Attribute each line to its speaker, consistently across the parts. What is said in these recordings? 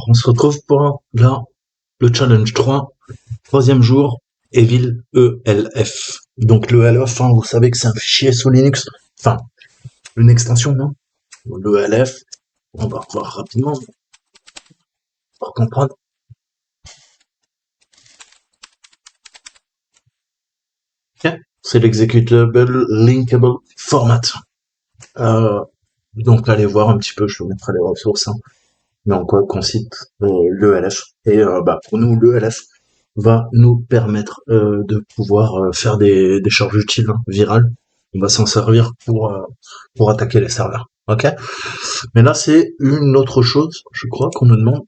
Speaker 1: Alors, on se retrouve pour le challenge 3, troisième jour, Evil ELF. Donc le ELF, hein, vous savez que c'est un fichier sous Linux, enfin, une extension, hein. Le ELF, on va voir rapidement pour comprendre. Okay. C'est l'executable linkable format. Donc allez voir un petit peu, je vous mettrai les ressources, hein, mais en quoi consiste l'ELF. Et pour nous, l'ELF va nous permettre de pouvoir faire des charges utiles, hein, virales. On va s'en servir pour attaquer les serveurs. Ok. Mais là, c'est une autre chose, je crois, qu'on nous demande.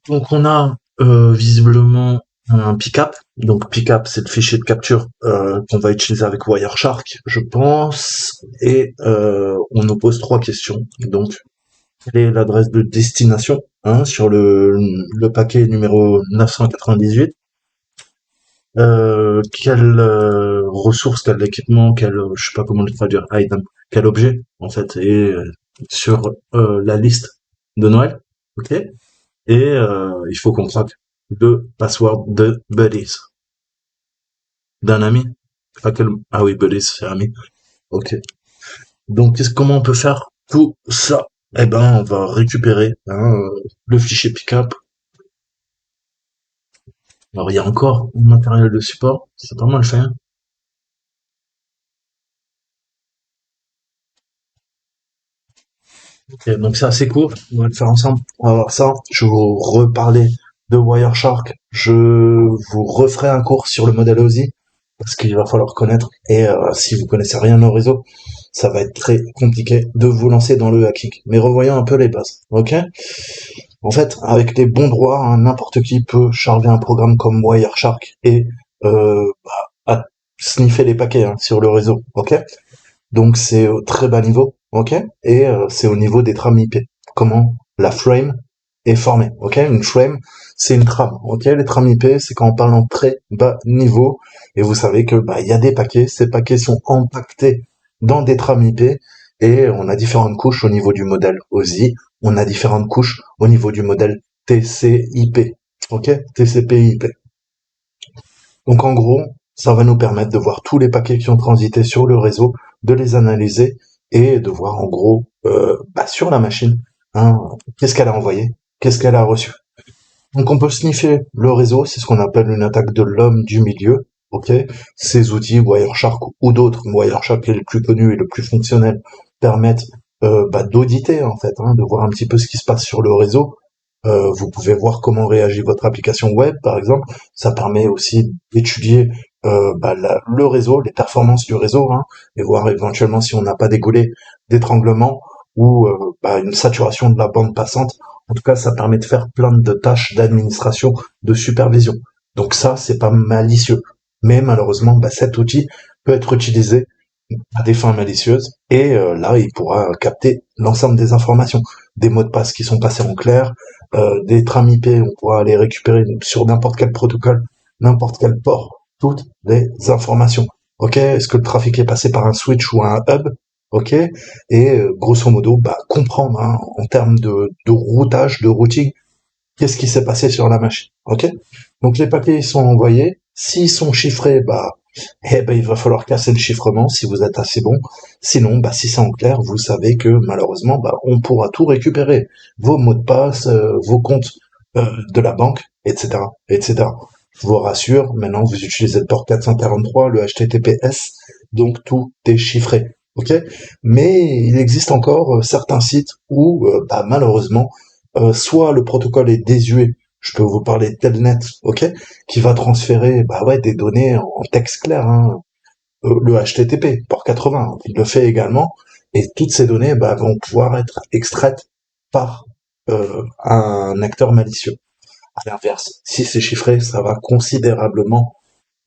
Speaker 1: Donc, on a visiblement un pickup. Donc, pickup, c'est le fichier de capture qu'on va utiliser avec Wireshark, je pense. Et on nous pose 3 questions. Donc, quelle est l'adresse de destination, hein, sur le paquet numéro 998? Quelle ressource, quel équipement, je sais pas comment le traduire, item, quel objet en fait est sur la liste de Noël, ok. Et il faut qu'on craque le password de Buddies, d'un ami. Ah oui, Buddies, c'est ami. Ok. Donc comment on peut faire tout ça? Eh ben, on va récupérer, hein, le fichier pickup. Alors il y a encore un matériel de support, c'est pas mal fait, hein. Ok, donc c'est assez court, on va le faire ensemble. On va voir ça. Je vais vous reparler de Wireshark. Je vous referai un cours sur le modèle OSI, parce qu'il va falloir connaître. Et si vous connaissez rien au réseau, ça va être très compliqué de vous lancer dans le hacking. Mais revoyons un peu les bases, ok? En fait, avec les bons droits, hein, n'importe qui peut charger un programme comme Wireshark et à sniffer les paquets, hein, sur le réseau, ok? Donc c'est au très bas niveau, ok. Et c'est au niveau des trames IP. Comment la frame est formée, ok. Une frame, c'est une trame, ok. Les trames IP, c'est quand on parle en très bas niveau. Et vous savez que il y a des paquets. Ces paquets sont empaquetés dans des trames IP. Et on a différentes couches au niveau du modèle OSI. On a différentes couches au niveau du modèle TCP, ok. TCP/IP. Donc en gros, ça va nous permettre de voir tous les paquets qui ont transité sur le réseau, de les analyser et de voir en gros sur la machine, hein, qu'est-ce qu'elle a envoyé, qu'est-ce qu'elle a reçu. Donc on peut sniffer le réseau, c'est ce qu'on appelle une attaque de l'homme du milieu. Ok, ces outils Wireshark ou d'autres, Wireshark est le plus connu et le plus fonctionnel, permettent d'auditer en fait, hein, de voir un petit peu ce qui se passe sur le réseau. Vous pouvez voir comment réagit votre application web, par exemple. Ça permet aussi d'étudier le réseau, les performances du réseau, hein, et voir éventuellement si on n'a pas des goulets d'étranglement ou une saturation de la bande passante. En tout cas, ça permet de faire plein de tâches d'administration, de supervision. Donc ça, c'est pas malicieux. Mais malheureusement, cet outil peut être utilisé à des fins malicieuses et là, il pourra capter l'ensemble des informations, des mots de passe qui sont passés en clair, des trames IP, on pourra les récupérer sur n'importe quel protocole, n'importe quel port, toutes les informations. Ok, est-ce que le trafic est passé par un switch ou un hub? Ok, et grosso modo, comprendre, hein, en termes de routage, de routing, qu'est-ce qui s'est passé sur la machine. Ok, donc les paquets sont envoyés. S'ils sont chiffrés, il va falloir casser le chiffrement si vous êtes assez bon. Sinon, si c'est en clair, vous savez que malheureusement, on pourra tout récupérer. Vos mots de passe, vos comptes de la banque, etc., etc. Je vous rassure, maintenant vous utilisez le port 443, le HTTPS, donc tout est chiffré. Ok, mais il existe encore certains sites où, malheureusement, soit le protocole est désuet. Je peux vous parler de Telnet, ok, qui va transférer des données en texte clair, hein, le HTTP, port 80, il le fait également, et toutes ces données vont pouvoir être extraites par un acteur malicieux. À l'inverse, si c'est chiffré, ça va considérablement,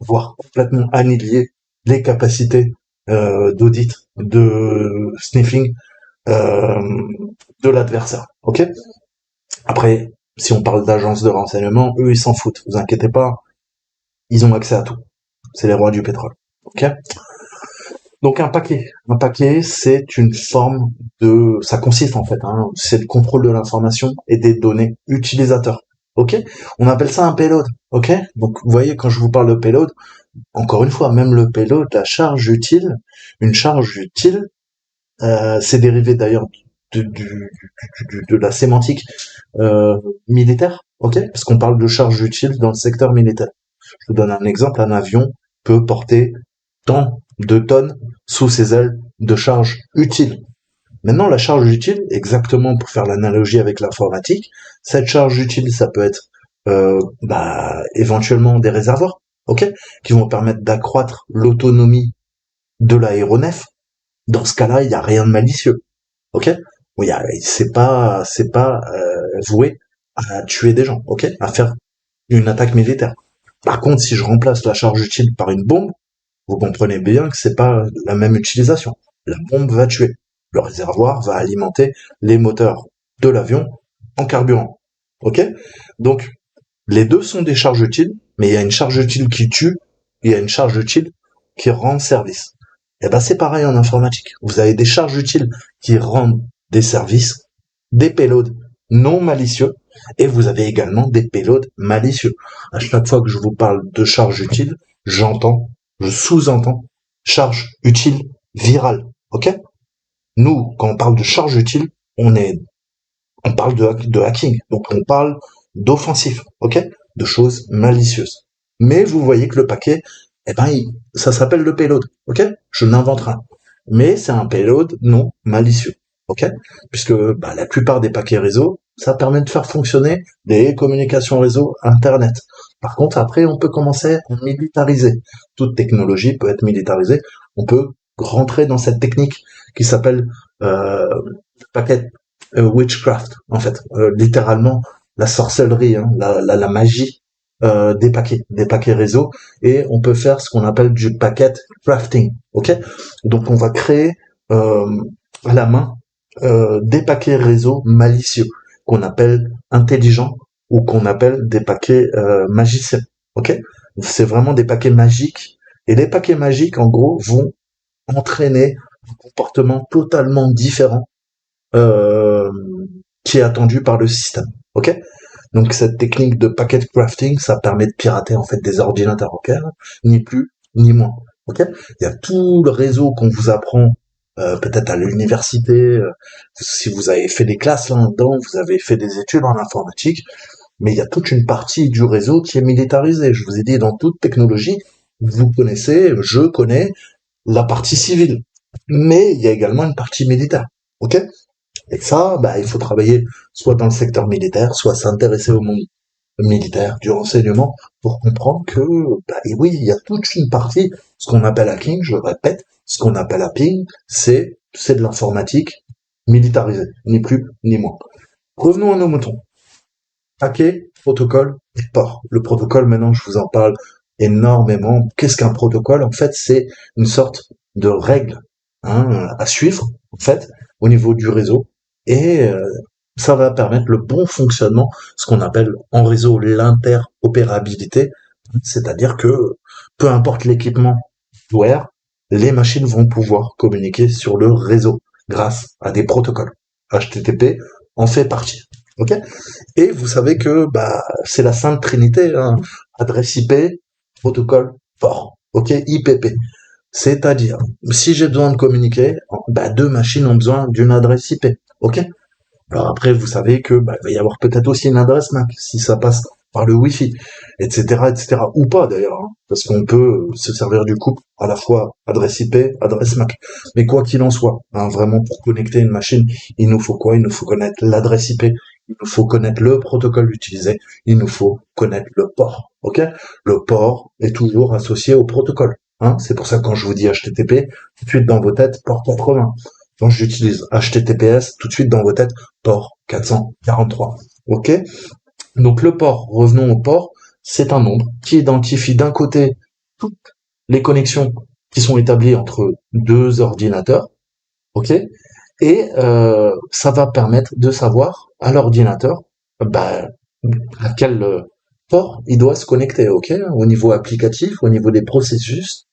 Speaker 1: voire complètement annihiler les capacités d'audit, de sniffing euh, de l'adversaire. Ok. Après, si on parle d'agences de renseignement, eux ils s'en foutent. Vous inquiétez pas, ils ont accès à tout. C'est les rois du pétrole. Ok. Donc un paquet, c'est une forme ça consiste en fait, hein, c'est le contrôle de l'information et des données utilisateurs. Ok? On appelle ça un payload. Ok? Donc vous voyez quand je vous parle de payload, encore une fois, même le payload, la charge utile, une charge utile, c'est dérivé d'ailleurs de la sémantique militaire. Ok? Parce qu'on parle de charge utile dans le secteur militaire. Je vous donne un exemple, un avion peut porter tant de tonnes sous ses ailes de charge utile. Maintenant, la charge utile, exactement pour faire l'analogie avec l'informatique, cette charge utile, ça peut être éventuellement des réservoirs, ok, qui vont permettre d'accroître l'autonomie de l'aéronef. Dans ce cas-là, il n'y a rien de malicieux, ok. Oui, c'est pas voué à tuer des gens, ok, à faire une attaque militaire. Par contre, si je remplace la charge utile par une bombe, vous comprenez bien que c'est pas la même utilisation. La bombe va tuer. Le réservoir va alimenter les moteurs de l'avion en carburant. Ok? Donc, les deux sont des charges utiles, mais il y a une charge utile qui tue, et il y a une charge utile qui rend service. Et ben, c'est pareil en informatique. Vous avez des charges utiles qui rendent des services, des payloads non malicieux, et vous avez également des payloads malicieux. À chaque fois que je vous parle de charge utile, je sous-entends charge utile virale. Ok? Nous, quand on parle de charge utile, on parle de hacking. Donc on parle d'offensif. Ok? De choses malicieuses. Mais vous voyez que le paquet, ça s'appelle le payload. Ok? Je n'invente rien. Mais c'est un payload non malicieux. Ok? Puisque la plupart des paquets réseau, ça permet de faire fonctionner des communications réseau Internet. Par contre, après, on peut commencer à militariser. Toute technologie peut être militarisée. On peut rentrer dans cette technique qui s'appelle packet witchcraft, en fait. Littéralement, la sorcellerie, hein, la magie des paquets réseau. Et on peut faire ce qu'on appelle du packet crafting. Ok? Donc, on va créer à la main des paquets réseau malicieux qu'on appelle intelligents ou qu'on appelle des paquets magiciens. Ok? C'est vraiment des paquets magiques. Et les paquets magiques, en gros, vont entraîner un comportement totalement différent euh, qui est attendu par le système. Ok? Donc cette technique de packet crafting, ça permet de pirater en fait des ordinateurs, ok? Ni plus ni moins. Ok? Il y a tout le réseau qu'on vous apprend peut-être à l'université, si vous avez fait des classes là-dedans, vous avez fait des études en informatique, mais il y a toute une partie du réseau qui est militarisée. Je vous ai dit, dans toute technologie, vous connaissez, je connais la partie civile, mais il y a également une partie militaire. Ok? Et ça, il faut travailler soit dans le secteur militaire, soit s'intéresser au monde militaire, du renseignement, pour comprendre que, et oui, il y a toute une partie, ce qu'on appelle hacking, je le répète, ce qu'on appelle hacking, c'est de l'informatique militarisée, ni plus ni moins. Revenons à nos moutons. Hacker, protocole et port. Le protocole, maintenant, je vous en parle énormément. Qu'est-ce qu'un protocole? En fait, c'est une sorte de règle à suivre, en fait, au niveau du réseau. Et ça va permettre le bon fonctionnement, ce qu'on appelle en réseau l'interopérabilité. C'est-à-dire que peu importe l'équipement hardware, les machines vont pouvoir communiquer sur le réseau grâce à des protocoles. HTTP en fait partie. Ok? Et vous savez que c'est la sainte trinité, hein. Adresse IP, protocole fort. Ok? IPP. C'est-à-dire, si j'ai besoin de communiquer, deux machines ont besoin d'une adresse IP. Ok? Alors après, vous savez que il va y avoir peut-être aussi une adresse MAC si ça passe par le Wi-Fi, etc., etc. Ou pas d'ailleurs, hein, parce qu'on peut se servir du couple à la fois adresse IP, adresse MAC. Mais quoi qu'il en soit, hein, vraiment pour connecter une machine, il nous faut quoi? Il nous faut connaître l'adresse IP, il nous faut connaître le protocole utilisé, il nous faut connaître le port. Ok? Le port est toujours associé au protocole. Hein, c'est pour ça que quand je vous dis HTTP, tout de suite dans vos têtes, port 80. Quand j'utilise HTTPS, tout de suite dans vos têtes, port 443. Ok? Donc le port, revenons au port, c'est un nombre qui identifie d'un côté toutes les connexions qui sont établies entre deux ordinateurs, ok? Et ça va permettre de savoir à l'ordinateur à quel port il doit se connecter, ok? Au niveau applicatif, au niveau des processus,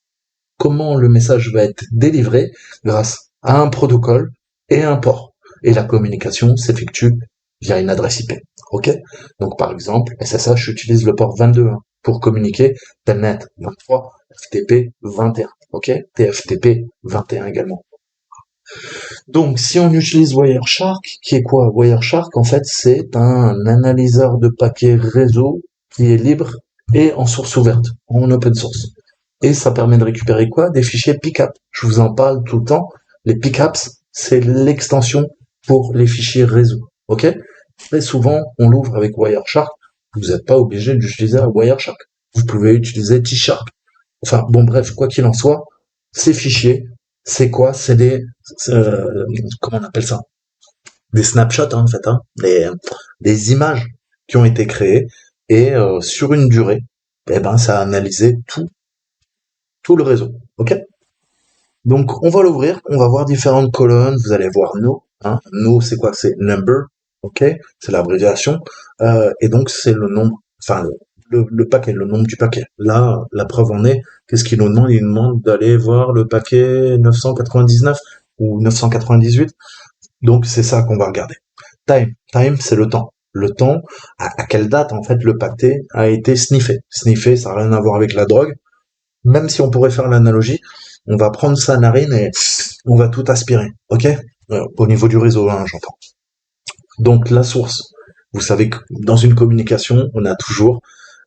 Speaker 1: comment le message va être délivré grâce à un protocole et un port. Et la communication s'effectue via une adresse IP. Ok? Donc par exemple, SSH utilise le port 22 pour communiquer, Telnet 23, FTP 21. Ok? TFTP 21 également. Donc, si on utilise Wireshark, qui est quoi? Wireshark, en fait, c'est un analyseur de paquets réseau qui est libre et en source ouverte, en open source. Et ça permet de récupérer quoi? Des fichiers PICAP. Je vous en parle tout le temps. Les PICAPs, c'est l'extension pour les fichiers réseau. Ok? Très souvent, on l'ouvre avec Wireshark. Vous n'êtes pas obligé d'utiliser Wireshark. Vous pouvez utiliser T-Shark. Enfin, bon, bref, quoi qu'il en soit, ces fichiers, c'est quoi? C'est des, comment on appelle ça? Des snapshots, en fait, des images qui ont été créées et sur une durée, eh ben, ça a analysé tout le réseau. Ok? Donc, on va l'ouvrir, on va voir différentes colonnes. Vous allez voir no. No, c'est quoi? C'est number. Ok? C'est l'abréviation. Et donc, c'est le nombre. Enfin, le paquet, le nombre du paquet. Là, la preuve en est, qu'est-ce qu'il nous demande? Il nous demande d'aller voir le paquet 999 ou 998. Donc, c'est ça qu'on va regarder. Time. Time, c'est le temps. Le temps, à quelle date, en fait, le paquet a été sniffé. Sniffé, ça n'a rien à voir avec la drogue. Même si on pourrait faire l'analogie, on va prendre sa narine et on va tout aspirer. Ok? Au niveau du réseau, j'entends. Donc, la source. Vous savez que dans une communication, on a toujours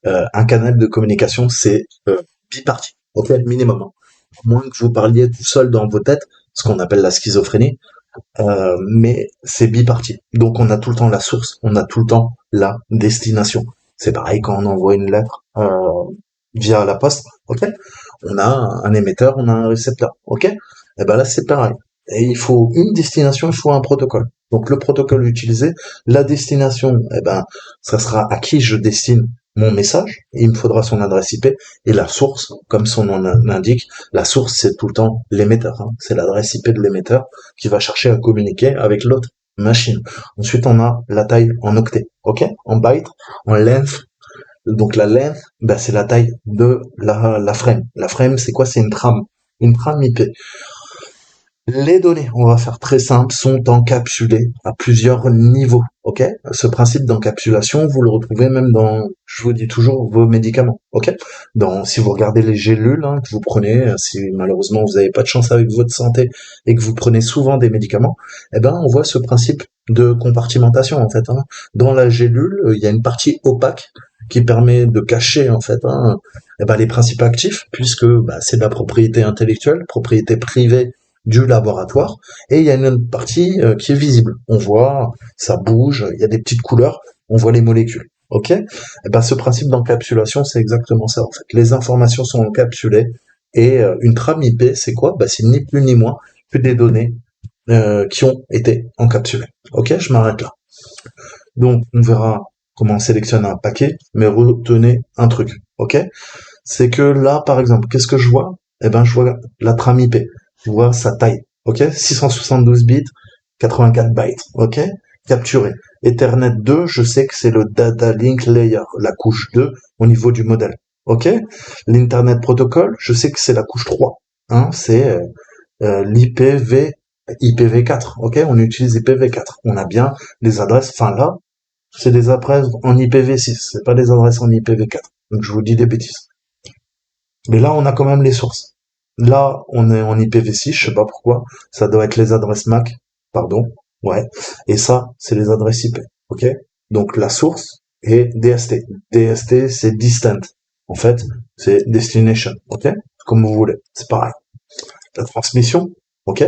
Speaker 1: un canal de communication, c'est biparti, ok, minimum. À moins que vous parliez tout seul dans vos têtes, ce qu'on appelle la schizophrénie, mais c'est biparti. Donc on a tout le temps la source, on a tout le temps la destination. C'est pareil quand on envoie une lettre via la poste, ok. On a un émetteur, on a un récepteur, ok. Et ben là c'est pareil. Et il faut une destination, il faut un protocole. Donc le protocole utilisé, la destination, eh ben ça sera à qui je destine mon message, et il me faudra son adresse IP, et la source, comme son nom l'indique, la source c'est tout le temps l'émetteur, c'est l'adresse IP de l'émetteur qui va chercher à communiquer avec l'autre machine. Ensuite on a la taille en octets, ok, en bytes, en length. Donc la length, ben, c'est la taille de la frame. La frame c'est quoi? C'est une trame IP. Les données, on va faire très simple, sont encapsulées à plusieurs niveaux, ok? Ce principe d'encapsulation, vous le retrouvez même dans, je vous dis toujours, vos médicaments, ok? Si vous regardez les gélules que vous prenez, si malheureusement vous n'avez pas de chance avec votre santé et que vous prenez souvent des médicaments, eh ben on voit ce principe de compartimentation en fait. Dans la gélule, il y a une partie opaque qui permet de cacher en fait eh ben, les principes actifs, puisque c'est de la propriété intellectuelle, propriété privée du laboratoire, et il y a une partie qui est visible. On voit, ça bouge, il y a des petites couleurs, on voit les molécules. Ok? Et ben ce principe d'encapsulation, c'est exactement ça en fait. Les informations sont encapsulées et une trame IP, c'est quoi? C'est ni plus ni moins que des données qui ont été encapsulées. Ok? Je m'arrête là. Donc on verra comment on sélectionne un paquet, mais retenez un truc. Ok? C'est que là, par exemple, qu'est-ce que je vois? Eh ben je vois la trame IP. Je vois sa taille, ok, 672 bits, 84 bytes, ok, capturé. Ethernet 2, je sais que c'est le data link layer, la couche 2 au niveau du modèle, ok. L'Internet Protocol, je sais que c'est la couche 3, c'est IPv4, ok, on utilise IPv4. On a bien les adresses, enfin là, c'est des adresses en IPv6, c'est pas des adresses en IPv4. Donc je vous dis des bêtises. Mais là, on a quand même les sources. Là, on est en IPv6, je sais pas pourquoi. Ça doit être les adresses MAC, pardon. Ouais. Et ça, c'est les adresses IP. Ok? Donc, la source est DST. DST, c'est distant. En fait, c'est destination. Ok? Comme vous voulez. C'est pareil. La transmission. Ok?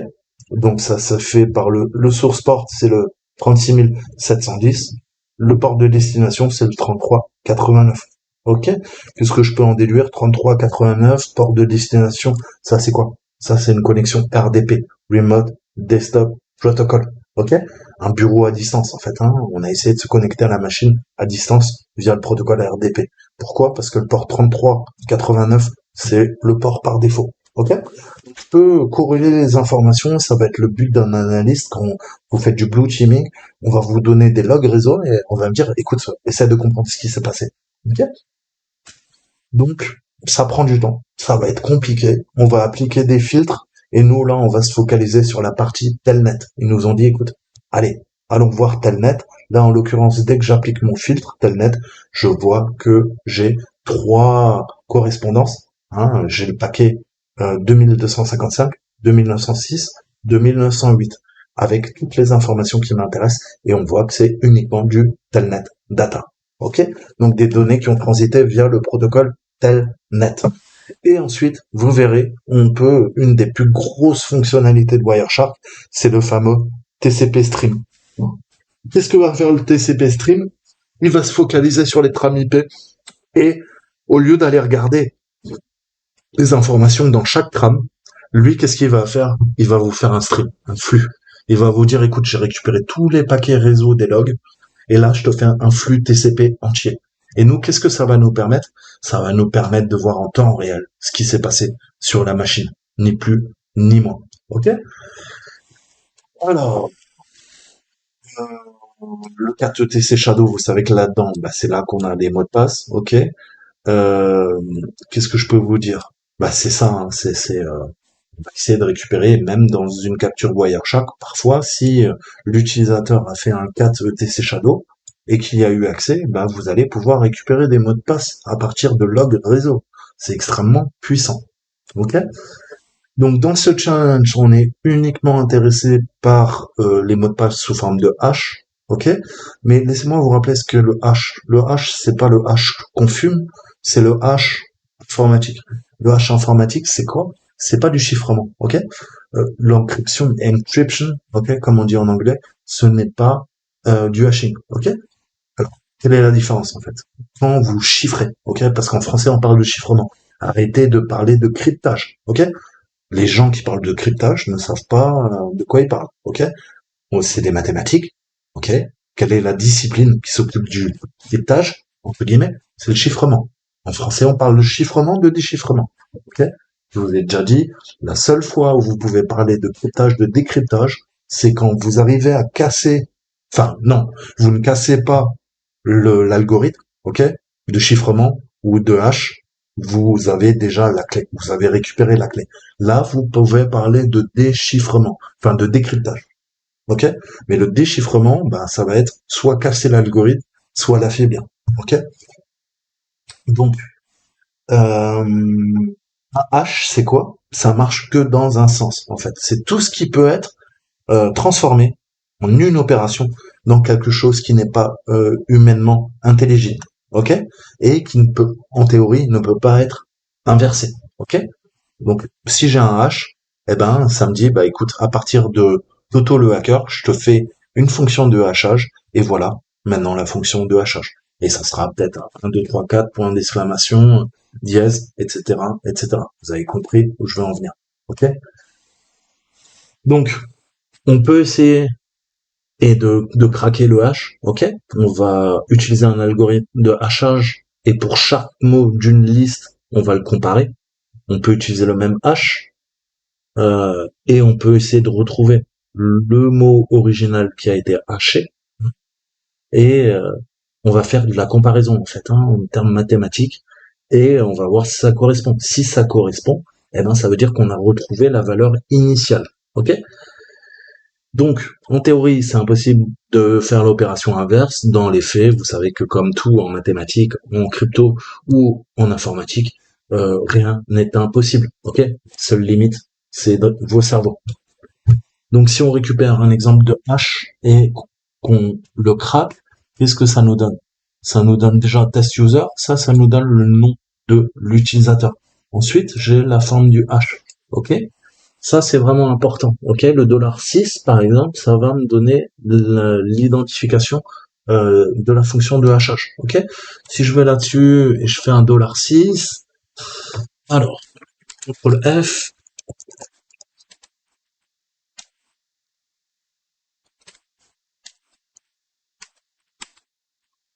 Speaker 1: Donc, ça se fait par le source port, c'est le 36710. Le port de destination, c'est le 3389. Ok? Qu'est-ce que je peux en déduire? 3389, port de destination, ça c'est quoi? Ça c'est une connexion RDP, Remote Desktop Protocol. Ok? Un bureau à distance en fait. On a essayé de se connecter à la machine à distance via le protocole RDP. Pourquoi? Parce que le port 3389, c'est le port par défaut. Ok? Je peux corréler les informations, ça va être le but d'un analyste quand vous faites du blue teaming. On va vous donner des logs réseau et on va me dire, écoute, essaie de comprendre ce qui s'est passé. Ok? Donc, ça prend du temps, ça va être compliqué, on va appliquer des filtres, et nous, là, on va se focaliser sur la partie telnet. Ils nous ont dit, écoute, allez, allons voir telnet. Là, en l'occurrence, dès que j'applique mon filtre telnet, je vois que j'ai 3 correspondances. Hein, j'ai le paquet 2255, 2906, 2908, avec toutes les informations qui m'intéressent, et on voit que c'est uniquement du telnet data. Ok? Donc des données qui ont transité via le protocole telnet. Et ensuite, vous verrez, une des plus grosses fonctionnalités de Wireshark, c'est le fameux TCP Stream. Qu'est-ce que va faire le TCP Stream? Il va se focaliser sur les trames IP, et au lieu d'aller regarder les informations dans chaque trame, lui, qu'est-ce qu'il va faire? Il va vous faire un stream, un flux. Il va vous dire, écoute, j'ai récupéré tous les paquets réseau des logs, et là, je te fais un flux TCP entier. Et nous, qu'est-ce que ça va nous permettre? Ça va nous permettre de voir en temps réel ce qui s'est passé sur la machine, ni plus ni moins. Ok? Alors, le 4TC Shadow, vous savez que là-dedans, bah, c'est là qu'on a les mots de passe. Ok? Euh, Qu'est-ce que je peux vous dire? Bah, c'est ça. Hein, on va essayer de récupérer, même dans une capture Wireshark, parfois, si l'utilisateur a fait un 4TC Shadow et qu'il y a eu accès, ben vous allez pouvoir récupérer des mots de passe à partir de logs réseau. C'est extrêmement puissant. Ok? Donc dans ce challenge, on est uniquement intéressé par les mots de passe sous forme de hash. Ok? Mais laissez-moi vous rappeler ce que le hash. Le hash, c'est pas le hash qu'on fume, c'est le hash informatique. Le hash informatique, c'est quoi? C'est pas du chiffrement, ok? L'encryption, encryption, ok, comme on dit en anglais, ce n'est pas du hashing, ok? Alors, quelle est la différence en fait? Quand vous chiffrez, ok? Parce qu'en français on parle de chiffrement. Arrêtez de parler de cryptage, ok? Les gens qui parlent de cryptage ne savent pas de quoi ils parlent, ok? Bon, c'est des mathématiques, ok? Quelle est la discipline qui s'occupe du cryptage, entre guillemets? C'est le chiffrement. En français, on parle de chiffrement, de déchiffrement, ok? Je vous ai déjà dit, la seule fois où vous pouvez parler de cryptage, de décryptage, c'est quand vous arrivez à casser, enfin, non, vous ne cassez pas l'algorithme, ok? De chiffrement ou de hash, vous avez déjà la clé, vous avez récupéré la clé. Là, vous pouvez parler de déchiffrement, enfin de décryptage. Ok? Mais le déchiffrement, ben, ça va être soit casser l'algorithme, soit l'affaiblir. Ok? Donc, un hash, c'est quoi? Ça marche que dans un sens, en fait. C'est tout ce qui peut être transformé en une opération dans quelque chose qui n'est pas humainement intelligible. Ok? Et qui ne peut, en théorie, ne peut pas être inversé. Ok? Donc, si j'ai un hash, eh ben, ça me dit, bah, écoute, à partir de Toto le hacker, je te fais une fonction de hachage, et voilà, maintenant la fonction de hachage. Et ça sera peut-être un 2 3 4 point d'exclamation, dièse, etc., etc. Vous avez compris où je veux en venir. Ok? Donc, on peut essayer de craquer le hash, ok? On va utiliser un algorithme de hachage, et pour chaque mot d'une liste, on va le comparer. On peut utiliser le même hash, et on peut essayer de retrouver le mot original qui a été haché, et on va faire de la comparaison en fait, hein, en termes mathématiques, et on va voir si ça correspond. Si ça correspond, eh ben ça veut dire qu'on a retrouvé la valeur initiale. Ok? Donc, en théorie, c'est impossible de faire l'opération inverse. Dans les faits, vous savez que comme tout en mathématiques, en crypto ou en informatique, rien n'est impossible. Ok? Seule limite, c'est vos cerveaux. Donc si on récupère un exemple de hash et qu'on le craque, qu'est-ce que ça nous donne? Ça nous donne déjà test user, ça nous donne le nom de l'utilisateur. Ensuite, j'ai la forme du hash. Ok? Ça, c'est vraiment important. Ok? Le $6, par exemple, ça va me donner l'identification de la fonction de hachage. Ok? Si je vais là-dessus et je fais un $6, alors, CTRL F,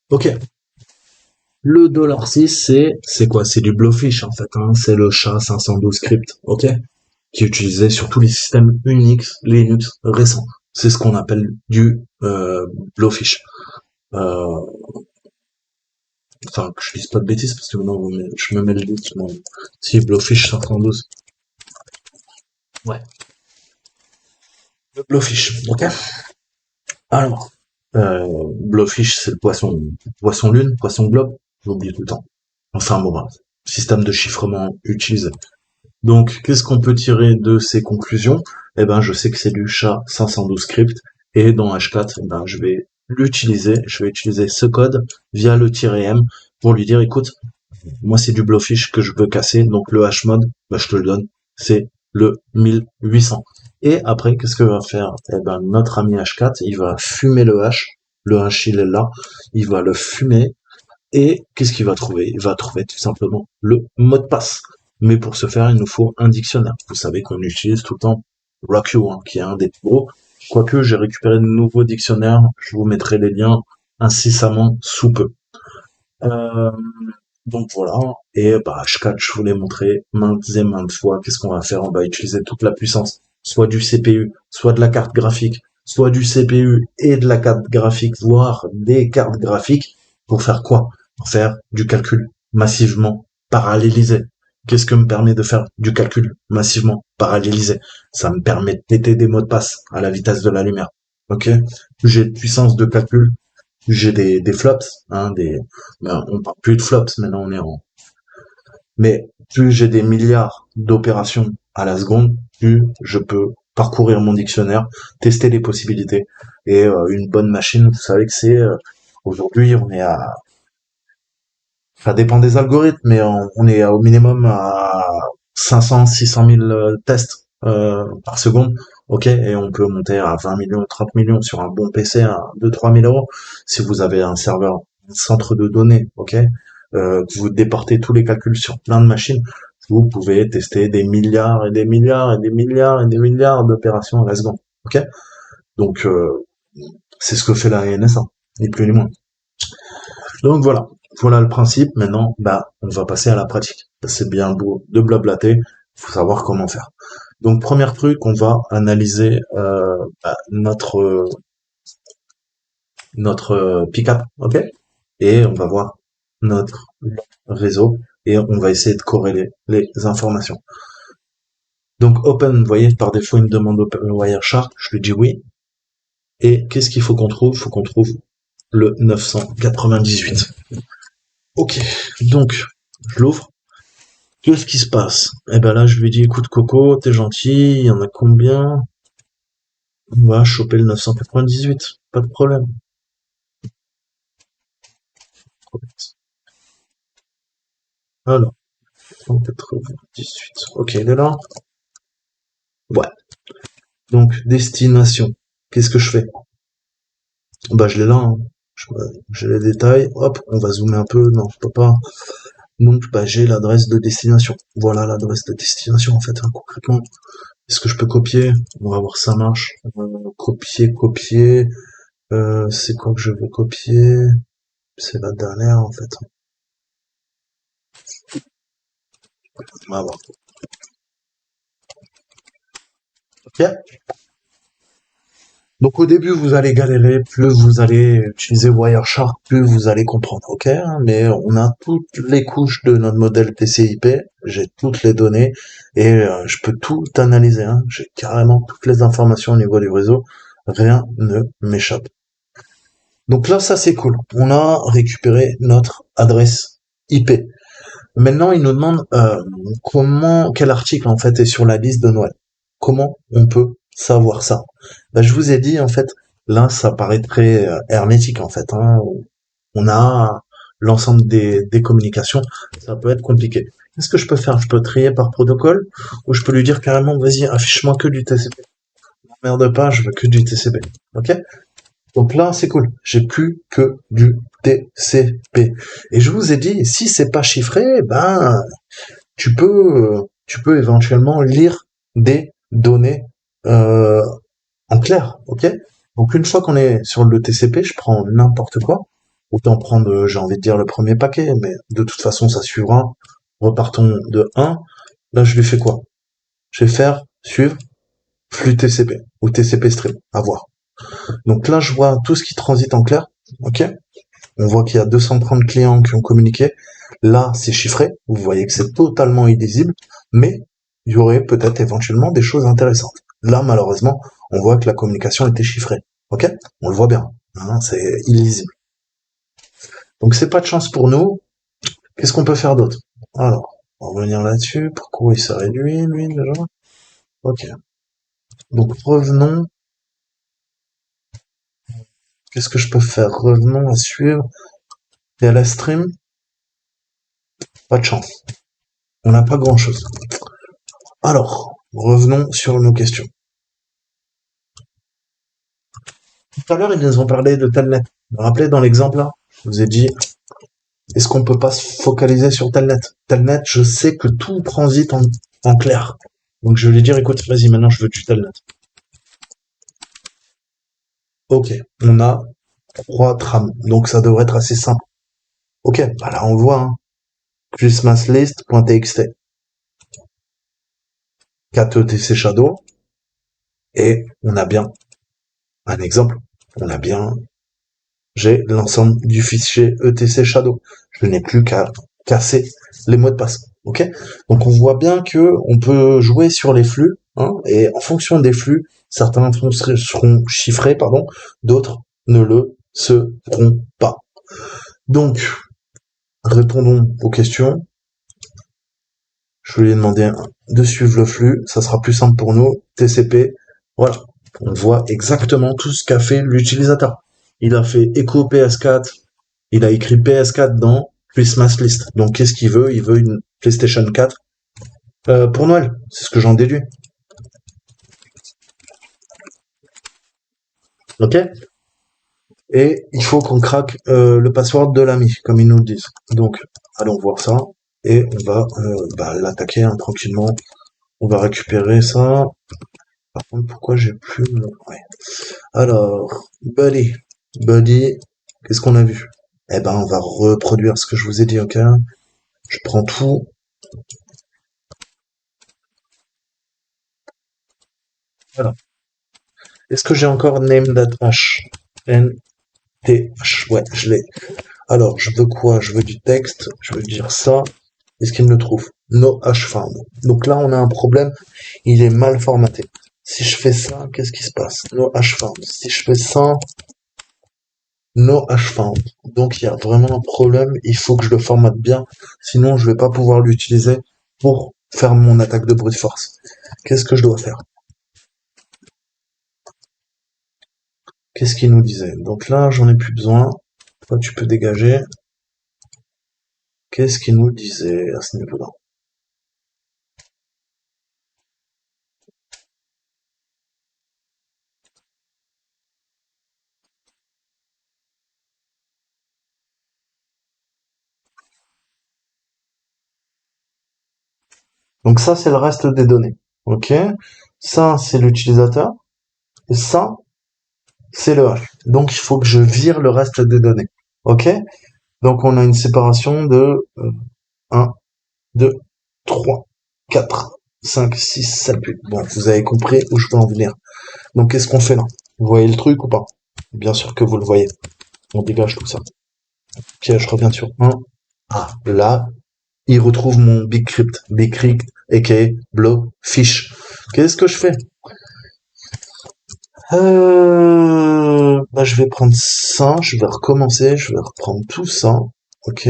Speaker 1: ok, le $6, c'est quoi? C'est du Blowfish, en fait, hein. C'est le SHA-512 script, ok? Qui est utilisé sur tous les systèmes Unix, Linux récents. C'est ce qu'on appelle du Blowfish. Euh, enfin, que je dise pas de bêtises, parce que maintenant, je me mets le doute. Non. Si, Blowfish 512. Ouais. Le Blowfish, ok. Alors, Blowfish, c'est le poisson lune, poisson globe, j'oublie tout le temps. Enfin bon, bref. Système de chiffrement utilisé. Donc, qu'est-ce qu'on peut tirer de ces conclusions? Eh ben, je sais que c'est du SHA-512 script, et dans H4, eh ben, je vais utiliser ce code via le -m pour lui dire, écoute, moi c'est du Blowfish que je veux casser, donc le hashmode, bah, je te le donne, c'est le 1800. Et après, qu'est-ce que va faire? Eh ben, notre ami H4, il va fumer le hash il est là, il va le fumer, et qu'est-ce qu'il va trouver? Il va trouver tout simplement le mot de passe. Mais pour ce faire, il nous faut un dictionnaire. Vous savez qu'on utilise tout le temps RockU, hein, qui est un des plus gros. Quoique j'ai récupéré de nouveaux dictionnaires, je vous mettrai les liens incessamment sous peu. Euh, donc voilà, et bah, H4, je vous l'ai montré maintes et maintes fois. Qu'est-ce qu'on va faire? On va utiliser toute la puissance, soit du CPU, soit de la carte graphique, soit du CPU et de la carte graphique, voire des cartes graphiques, pour faire quoi? Pour faire du calcul massivement parallélisé. Qu'est-ce que me permet de faire du calcul massivement parallélisé? Ça me permet de péter des mots de passe à la vitesse de la lumière. Ok? J'ai de puissance de calcul, j'ai des flops, hein, ben, on parle plus de flops, maintenant on est en, mais plus j'ai des milliards d'opérations à la seconde, plus je peux parcourir mon dictionnaire, tester les possibilités. Et une bonne machine, vous savez que c'est, aujourd'hui on est à, ça dépend des algorithmes, mais on est au minimum à 500, 600 000 tests par seconde. Ok, et on peut monter à 20 millions, 30 millions sur un bon PC à 2-3 000 euros. Si vous avez un serveur, un centre de données, ok, que vous déportez tous les calculs sur plein de machines, vous pouvez tester des milliards et des milliards et des milliards et des milliards d'opérations à la seconde. Ok, donc c'est ce que fait la NSA, ni plus ni moins. Donc voilà, voilà le principe. Maintenant, bah, on va passer à la pratique. C'est bien beau de blablater, faut savoir comment faire. Donc premier truc, on va analyser bah, notre pick-up, ok, et on va voir notre réseau et on va essayer de corréler les informations. Donc open, vous voyez, par défaut, il me demande Open Wireshark, je lui dis oui. Et qu'est-ce qu'il faut qu'on trouve? Il faut qu'on trouve le 998. Ok, donc je l'ouvre. Qu'est-ce qui se passe? Eh ben là, je lui dis, écoute Coco, t'es gentil, il y en a combien? On va choper le 998, pas de problème. Alors, 998, ok, il est là? Ouais. Donc, destination. Qu'est-ce que je fais? Bah, je l'ai là, hein. J'ai les détails, hop, on va zoomer un peu, non, je peux pas. Donc, bah, j'ai l'adresse de destination. Voilà l'adresse de destination, en fait, hein, concrètement. Est-ce que je peux copier? On va voir si ça marche. Copier. C'est quoi que je veux copier? C'est la dernière, en fait. On va voir. Ok. Donc au début vous allez galérer, plus vous allez utiliser Wireshark, plus vous allez comprendre, ok? Mais on a toutes les couches de notre modèle TCP, j'ai toutes les données et je peux tout analyser, hein. J'ai carrément toutes les informations au niveau du réseau, rien ne m'échappe. Donc là ça c'est cool, on a récupéré notre adresse IP. Maintenant il nous demande quel article en fait est sur la liste de Noël. Comment on peut savoir ça? Ben, je vous ai dit en fait, là ça paraît très hermétique en fait, hein. On a l'ensemble des communications, ça peut être compliqué. Qu'est-ce que je peux faire? Je peux trier par protocole ou je peux lui dire carrément vas-y affiche-moi que du TCP. Merde pas, je veux que du TCP. Ok? Donc là c'est cool, j'ai plus que du TCP. Et je vous ai dit si c'est pas chiffré, ben tu peux éventuellement lire des données euh, en clair, ok? Donc une fois qu'on est sur le TCP, je prends n'importe quoi. Autant prendre, j'ai envie de dire, le premier paquet, mais de toute façon, ça suivra. Repartons de 1. Là, je lui fais quoi? Je vais faire suivre flux TCP ou TCP stream, à voir. Donc là, je vois tout ce qui transite en clair, ok? On voit qu'il y a 230 clients qui ont communiqué. Là, c'est chiffré. Vous voyez que c'est totalement illisible, mais il y aurait peut-être éventuellement des choses intéressantes. Là, malheureusement, on voit que la communication était chiffrée. Ok? On le voit bien. Hein, c'est illisible. Donc c'est pas de chance pour nous. Qu'est-ce qu'on peut faire d'autre? Alors, on va revenir là-dessus. Pourquoi il s'est réduit, lui, déjà? Ok. Donc revenons. Qu'est-ce que je peux faire? Revenons à suivre. Et à la stream, pas de chance. On n'a pas grand-chose. Alors, revenons sur nos questions. Tout à l'heure, ils nous ont parlé de Telnet. Vous vous rappelez, dans l'exemple là, je vous ai dit, est-ce qu'on peut pas se focaliser sur Telnet? Telnet, je sais que tout transite en clair. Donc je vais lui dire, écoute, vas-y, maintenant je veux du Telnet. Ok, on a 3 trams, donc ça devrait être assez simple. Ok, bah là on voit, hein. Christmaslist.txt, 4 ETC Shadow, et on a bien un exemple. On a bien, j'ai l'ensemble du fichier ETC Shadow. Je n'ai plus qu'à casser les mots de passe. Ok? Donc on voit bien que on peut jouer sur les flux, hein, et en fonction des flux, certains seront chiffrés, pardon, d'autres ne le seront pas. Donc, répondons aux questions. Je lui ai demandé de suivre le flux, ça sera plus simple pour nous. TCP, voilà. On voit exactement tout ce qu'a fait l'utilisateur. Il a fait echo PS4, il a écrit PS4 dans Christmas List. Donc qu'est-ce qu'il veut? Il veut une PlayStation 4 pour Noël. C'est ce que j'en déduis. Ok? Et il faut qu'on craque le password de l'ami, comme ils nous le disent. Donc, allons voir ça. Et on va l'attaquer, hein, tranquillement. On va récupérer ça. Par contre, pourquoi j'ai plus mon... Ouais. Alors, Buddy, qu'est-ce qu'on a vu? Eh ben, on va reproduire ce que je vous ai dit, ok? Je prends tout. Voilà. Est-ce que j'ai encore name.h? N-T-H. Ouais, je l'ai. Alors, je veux quoi? Je veux du texte. Je veux dire ça. Est-ce qu'il me le trouve? No hash found. Donc là, on a un problème. Il est mal formaté. Si je fais ça, qu'est-ce qui se passe? No hash found. Si je fais ça, no hash found. Donc il y a vraiment un problème. Il faut que je le formate bien. Sinon, je vais pas pouvoir l'utiliser pour faire mon attaque de brute force. Qu'est-ce que je dois faire? Qu'est-ce qu'il nous disait? Donc là, j'en ai plus besoin. Toi, tu peux dégager. Qu'est-ce qu'il nous disait à ce niveau-là? Donc ça, c'est le reste des données. Ok? Ça, c'est l'utilisateur. Et ça, c'est le hash. Donc il faut que je vire le reste des données. Ok? Donc on a une séparation de 1, 2, 3, 4, 5, 6, 7, 8. Bon, vous avez compris où je veux en venir. Donc qu'est-ce qu'on fait là? Vous voyez le truc ou pas? Bien sûr que vous le voyez. On dégage tout ça. Ok, je reviens sur 1. Ah, là, il retrouve mon Bcrypt, aka Blowfish. Qu'est-ce que je fais? Je vais prendre ça, je vais recommencer, je vais reprendre tout ça. Ok,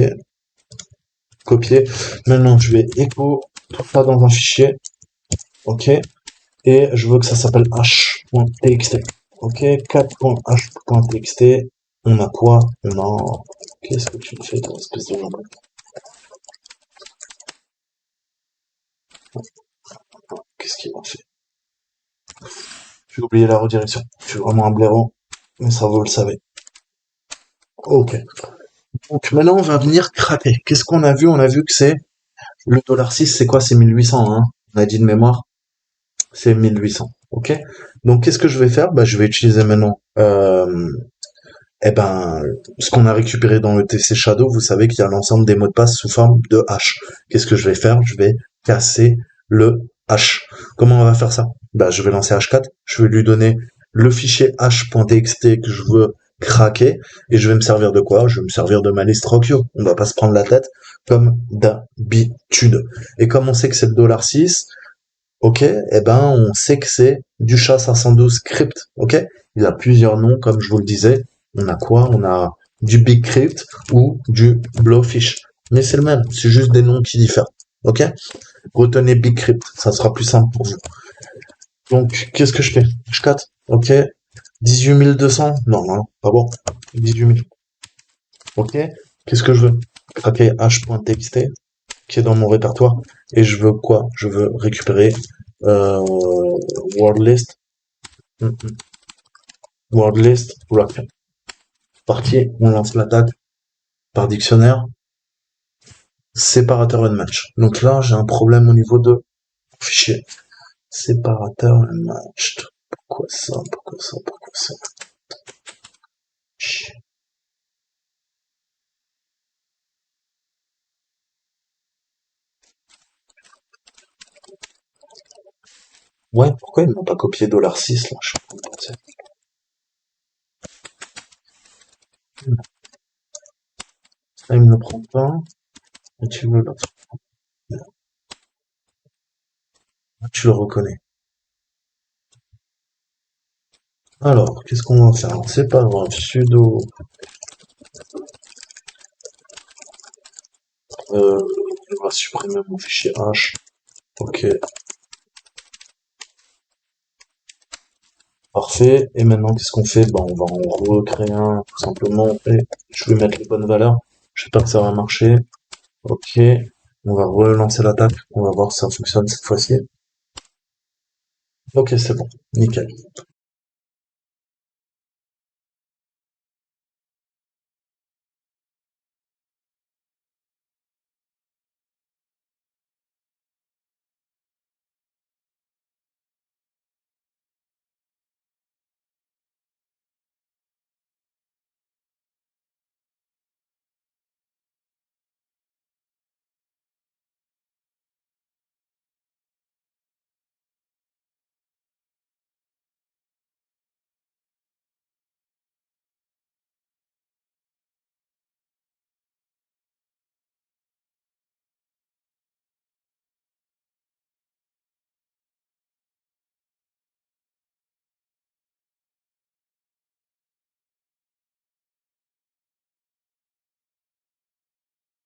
Speaker 1: copier. Maintenant, je vais écho tout ça dans un fichier. Ok, et je veux que ça s'appelle h.txt. Ok, 4.h.txt. On a quoi? On a... Qu'est-ce que tu me fais, toi, espèce de jambon? Qu'est-ce qu'il m'a fait? J'ai oublié la redirection. Je suis vraiment un blaireau, mais ça vous le savez. Ok. Donc maintenant, on va venir craquer. Qu'est-ce qu'on a vu? On a vu que c'est le $6, c'est quoi? C'est 1800, hein. On a dit de mémoire. C'est 1800. Ok? Donc, qu'est-ce que je vais faire? Je vais utiliser maintenant, ce qu'on a récupéré dans le TC Shadow. Vous savez qu'il y a l'ensemble des mots de passe sous forme de hash. Qu'est-ce que je vais faire? Je vais casser le hash. Comment on va faire ça? Je vais lancer H4. Je vais lui donner le fichier h.txt que je veux craquer, et je vais me servir de quoi? Je vais me servir de ma liste Rockio. On va pas se prendre la tête comme d'habitude. Et comme on sait que c'est le $6, ok, eh ben on sait que c'est du chat 512 crypt, ok? Il a plusieurs noms, comme je vous le disais. On a quoi? On a du big crypt ou du blowfish. Mais c'est le même, c'est juste des noms qui diffèrent, ok? Retenez big crypt, ça sera plus simple pour vous. Donc, qu'est-ce que je fais? Je 4, ok? 18 200? Non, non, pas bon. 18 000. Ok? Qu'est-ce que je veux? Craquer h.txt, qui est dans mon répertoire. Et je veux quoi? Je veux récupérer euh, word list, mm, mm, word list, rock. Parti, on lance l'attaque par dictionnaire, séparateur unmatch. Donc là, j'ai un problème au niveau de fichier. Séparateur unmatched. Pourquoi ça? Pourquoi ça? Pourquoi ça? Ouais, pourquoi ils m'ont pas copié $6 là? Je suis en train de penser. Ça, il me le prend pas. Et tu veux l'autre. Tu le reconnais. Alors, qu'est-ce qu'on va faire? C'est pas grave. Sudo. On va supprimer mon fichier H. Ok, parfait. Et maintenant, qu'est-ce qu'on fait? Ben, on va en recréer un, tout simplement. Et je vais mettre les bonnes valeurs. J'espère que ça va marcher. Ok. On va relancer l'attaque. On va voir si ça fonctionne cette fois-ci. Ok, c'est bon. Nickel.